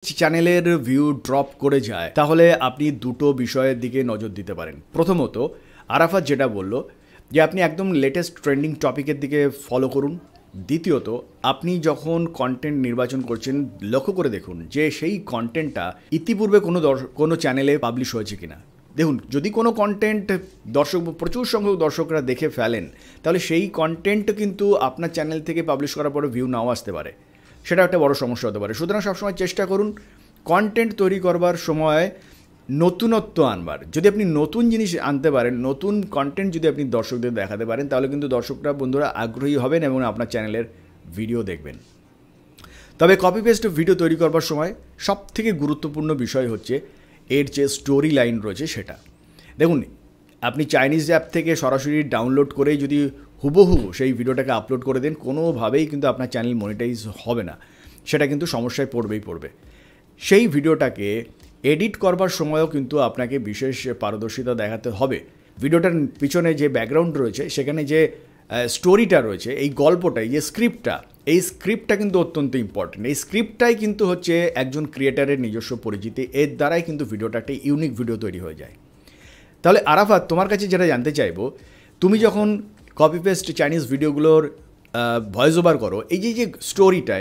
চ্যানেলের view drop করে যায় তাহলে আপনি দুটো বিষয়ের দিকে নজর দিতে পারেন। প্রথমত আরাফাত যেটা বলল যে আপনি একদম লেটেস্ট ট্রেন্ডিং টপিকের দিকে ফলো করুন। দ্বিতীয়ত আপনি যখন কন্টেন্ট নির্বাচন করছেন লক্ষ্য করে দেখুন যে সেই কন্টেন্টটা ইতিপূর্বে কোনো চ্যানেলে পাবলিশ হয়েছে কিনা। দেখুন, যদি কোনো কন্টেন্ট প্রচুর সংখ্যক দর্শকরা দেখে ফেলেন তাহলে সেই কন্টেন্ট কিন্তু আপনার চ্যানেল থেকে পাবলিশ করার পরে ভিউ নাও আসতে পারে, সেটা একটা বড় সমস্যা হতে পারে। সুতরাং সবসময় চেষ্টা করুন কন্টেন্ট তৈরি করবার সময় নতুনত্ব আনবার। যদি আপনি নতুন জিনিস আনতে পারেন, নতুন কন্টেন্ট যদি আপনি দর্শকদের দেখাতে পারেন তাহলে কিন্তু দর্শকরা বন্ধুরা আগ্রহী হবেন এবং আপনার চ্যানেলের ভিডিও দেখবেন। তবে কপি পেস্ট ভিডিও তৈরি করবার সময় সবথেকে গুরুত্বপূর্ণ বিষয় হচ্ছে এর যে স্টোরি লাইন রয়েছে সেটা। দেখুন, আপনি চাইনিজ অ্যাপ থেকে সরাসরি ডাউনলোড করেই যদি হুবহু সেই ভিডিওটাকে আপলোড করে দেন কোনোভাবেই কিন্তু আপনার চ্যানেল মনিটাইজ হবে না, সেটা কিন্তু সমস্যায় পড়বে। সেই ভিডিওটাকে এডিট করবার সময়ও কিন্তু আপনাকে বিশেষ পারদর্শিতা দেখাতে হবে। ভিডিওটার পিছনে যে ব্যাকগ্রাউন্ড রয়েছে, সেখানে যে স্টোরিটা রয়েছে, এই গল্পটা, এই যে স্ক্রিপ্টটা কিন্তু অত্যন্ত ইম্পর্টেন্ট। এই স্ক্রিপ্টটাই কিন্তু হচ্ছে একজন ক্রিয়েটারের নিজস্ব পরিচিতি, এর দ্বারাই কিন্তু ভিডিওটা একটা ইউনিক ভিডিও তৈরি হয়ে যায়। তাহলে আরাফাত, তোমার কাছে যেটা জানতে চাইবো, তুমি যখন কপি পেস্ট চাইনিজ ভিডিওগুলোর ভয়েস ওভার করো, এই যে স্টোরিটা